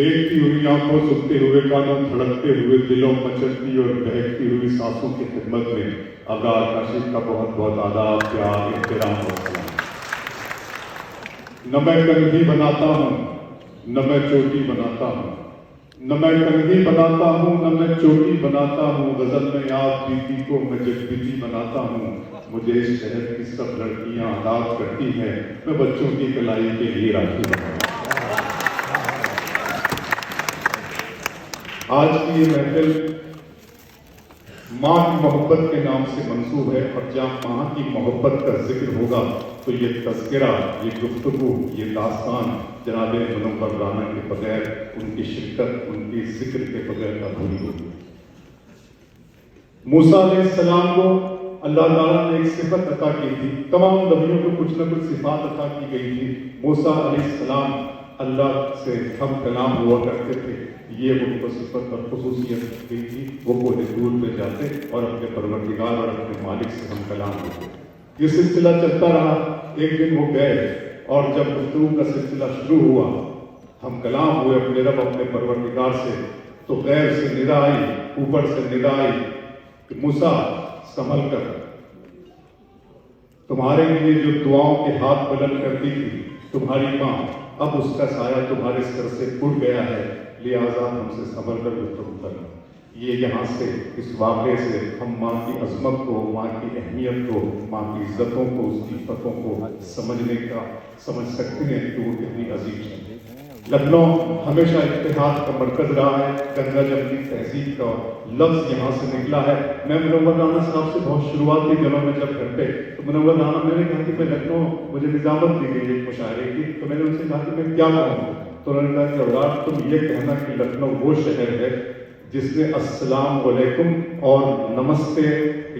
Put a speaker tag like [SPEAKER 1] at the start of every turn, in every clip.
[SPEAKER 1] देखती हुई आंखों, सुनते हुए कानों, धड़कते हुए दिलों, मचलती और बहकती हुई सांसों की खिदमत में अब्रार काशिफ का बहुत बहुत आदाब, प्यार, एहतराम और सलाम। न मैं कंघी बनाता हूँ, न मैं चोटी बनाता हूँ, न मैं कंघी बनाता हूँ, न मैं चोटी बनाता हूँ। गजल में याद बीती को मैं जगबीती बनाता हूँ। मुझे इस शहर की सब लड़कियाँ आदाब करती हैं, मैं बच्चों की कलाई के लिए राखी बनाता हूँ। आज की ये महफिल माँ की मोहब्बत के नाम से मंसूब है, और जहाँ माँ की मोहब्बत का जिक्र होगा तो ये तज़किरा, ये गुफ्तगू, ये दास्तान जनाब मुनव्वर राना के बगैर, उनकी शिरकत, उनकी जिक्र के बगैर अधूरी होगी। मूसा अलैहिस्सलाम को अल्लाह ताला ने एक सिफत अता की थी, तमाम नबियों को कुछ न कुछ सिफात अता की गई थी। मूसा अलैहिस्सलाम अल्लाह से हम कलाम हुआ करते थे, ये उनको सिफत और खुसूसियत दी थी। वो कोहे दूर पे जाते और अपने परवरदिगार और अपने मालिक से हम कलाम होते। ये सिलसिला चलता रहा। एक दिन वो गए और जब गुफ्तगू का सिलसिला शुरू हुआ, हम कलाम हुए अपने रब, अपने परवरदिगार से, तो गैर से निदा आई, ऊपर से निदा आई कि मूसा संभल कर, तुम्हारे लिए जो दुआओं के हाथ बुलंद करती थी तुम्हारी माँ, अब उसका साया तुम्हारे सर से उड़ गया है, लिहाजा हमसे संभल कर गुफ्तगू करना। ये यहाँ से, इस वाक़े से हम माँ की अज़मत को, माँ की अहमियत को, माँ की इज़्ज़तों को, उसकी फ़तों को समझ सकते हैं कि वो कितनी अजीज है। लखनऊ हमेशा इत्तेहाद का मरकज़ रहा है। गंगा जमनी तहजीब का लफ्ज़ यहाँ से निकला है। मैं मुनव्वर राना साहब से बहुत शुरुआती दिनों में जब घर पे, तो मुनव्वर राना, मैंने कहा कि मैं लखनऊ, मुझे निज़ामत दी गई एक मुशायरे की, तो मैंने उनसे कहा कि मैं क्या कहूँ, तो उन्होंने कहा कि औलाद तुम ये कहना कि लखनऊ वो शहर है जिसने अस्सलाम वालेकुम और नमस्ते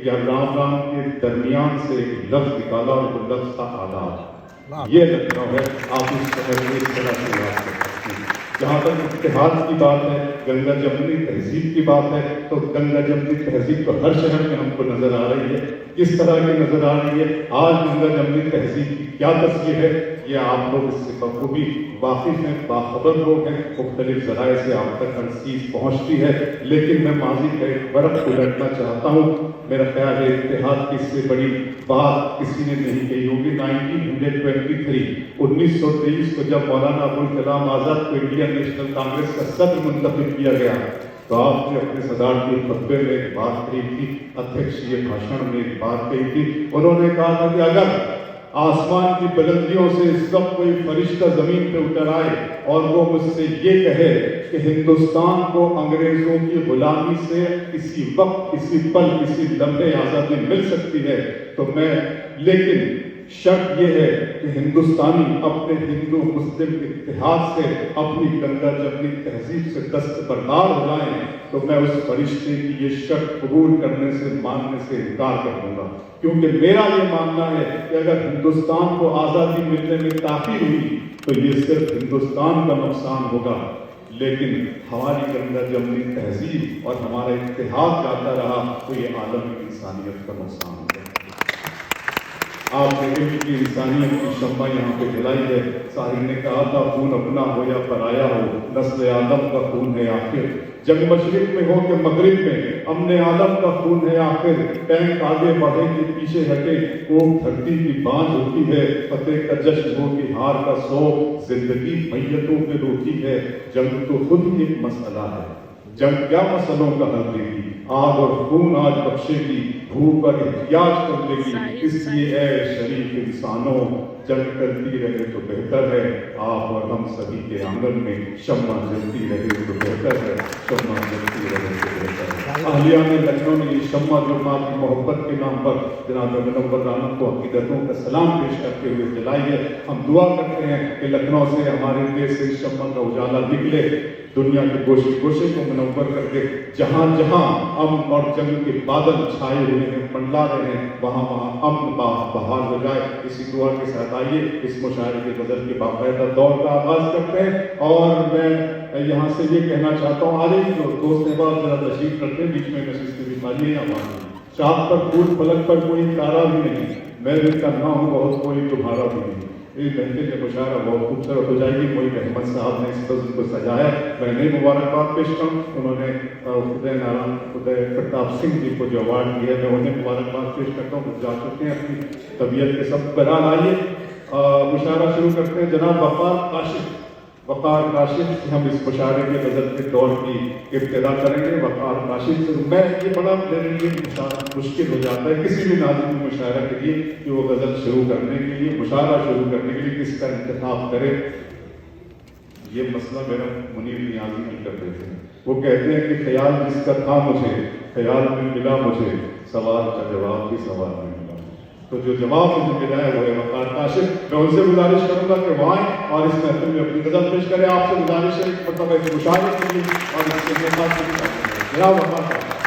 [SPEAKER 1] या राम राम के दरमियान से एक लफ्ज़ निकाला और वो लफ्ज़ था आदाब। ये लखनऊ है। आप इस शहर में इस तरह से बात कर सकते हैं। जहाँ तक इत्तेहाद की बात है, गंगा जमनी तहजीब की बात है, तो गंगा जमनी तहजीब तो हर शहर में हमको नजर आ रही है। किस तरह की नजर आ रही है? आज गंगा जमनी तहजीब की क्या तस्वीर है, ये आप लोग इससे बखूबी वाकिफ हैं, बाखबर लोग हैं। मुख्तलिफ ज़राए से आप तक हर चीज़ पहुँचती है, लेकिन मैं माजी का एक बरफ उलटना चाहता हूँ। मेरा ख्याल है इत्तेहाद की इससे बड़ी बात किसी ने नहीं कही होगी। 1923 को जब मौलाना अबुल कलाम आज़ाद को इंडियन नेशनल कांग्रेस का सदर मुंतखब किया गया, तो आपने अपने सदारती खुतबे में एक बात कही थी, अध्यक्षीय भाषण में एक बात कही थी। उन्होंने कहा था कि अगर आसमान की बुलंदियों से इस वक्त कोई फरिश्ता जमीन पे उतर आए और वो मुझसे ये कहे कि हिंदुस्तान को अंग्रेजों की गुलामी से किसी वक्त, किसी पल, किसी लम्हे आज़ादी मिल सकती है, तो मैं, लेकिन शर्त यह है कि हिंदुस्तानी अपने हिंदू मुस्लिम इत्तेहाद से, अपनी गंगा जमनी तहजीब से दस्तबरदार हो जाएं, तो मैं उस फरिश्ते की ये शर्त कबूल करने से, मानने से इनकार कर दूंगा। क्योंकि मेरा ये मानना है कि अगर हिंदुस्तान को आज़ादी मिलने में ताख़ीर हुई तो ये सिर्फ हिंदुस्तान का नुकसान होगा, लेकिन हमारी गंगा जमनी तहजीब और हमारा इत्तेहाद जाता रहा तो ये आलम की इंसानियत का नुकसान होगा। आपने इल्म की इंसानियत की शम्मा यहाँ पे जलाई है। साहिर ने कहा था, खून अपना हो या पराया हो, नस्ल आदम का खून है आखिर। जंग मशरिक में हो कि मगरिब में, अमने आलम का खून है आखिर। टैंक आगे बढ़े कि पीछे हटे, कोम धरती की बांझ होती है। फतेह का जश्न हो कि हार का शौक, जिंदगी मैयतों पे रोती है। जंग तो खुद ही एक मसला है, जंग क्या मसलों का हल देगी। आग और खून आज बख्शेगी, भूख पर इhtiyaj कर लेगी। इसलिए ऐ शरीफ इंसानों, जंग करती रहे तो बेहतर है। आप और हम सभी के आंगन में शम्मा जलती रहे तो बेहतर है, शम्मा जलती रहे तो बेहतर है। अहलिया ने, लखनऊ ने ये शम्मा जो माँ की मोहब्बत के नाम पर जनाब मुनव्वर राना को अकीदतों का सलाम पेश करते हुए जलाई है। हम दुआ करते हैं कि लखनऊ से, हमारे देश से शम्मा का उजाला निकले, दुनिया के गोशे गोशे को मुनव्वर करके, जहाँ जहाँ अमन और जंग के बादल छाए हुए हैं, मंडला रहे हैं, वहाँ वहाँ अमन बहाल हो जाए। इसी दुआ के साथ आइए इस मुशायरे के गज़ल के बाकायदा दौर का आगाज़ करते हैं। और मैं यहाँ से ये कहना चाहता हूँ, आज ही दोस्त अहबाब जरा तशरीफ रखते हैं, बीच में नशिस्त भी खाली है। चाँद पर फूल फलक पर कोई तारा भी नहीं, मैं भी तन्हा हूँ बहुत, कोई तुम्हारा भी नहीं। یہ محفل مشاعرہ بہت خوبصورت ہو جائے گی. معین احمد صاحب نے اس نظم کو سجایا. میں نئی مبارکباد پیش کروں. انہوں نے ادے پرتاپ سنگھ جی کو جو ایوارڈ دیا ہے میں انہیں مبارکباد پیش کرتا ہوں. جا چکے ہیں اپنی طبیعت کے سب برحال. آئیے مشاعرہ شروع کرتے ہیں. جناب وقار کاشف سے ہم اس مشاعرے کے غزل کے دور کی ابتدا کریں گے. وقار کاشف سے میں یہ بڑا میرے لیے مشکل ہو جاتا ہے کسی بھی ناظرین مشاعرہ کے لیے کہ وہ غزل شروع کرنے کے لیے مشاعرہ شروع کرنے کے لیے کس کا انتخاب کرے. یہ مسئلہ میرا منیر نیازی نہیں کر دیتے ہیں. وہ کہتے ہیں کہ خیال جس کا تھا مجھے خیال میں ملا مجھے سوال کا جواب بھی سوال میں ملا. تو جو جواب مجھے ملا ہے وہ ہے وقار کاشف. میں ان سے گزارش کروں گا کہ وہ آئیں اور اس محفل میں اپنی غزل پیش کریں. آپ سے گزارش ہے مطلب ایک مشاعرے کے لیے اور اس کے انتخاب کے لیے وقار کاشف.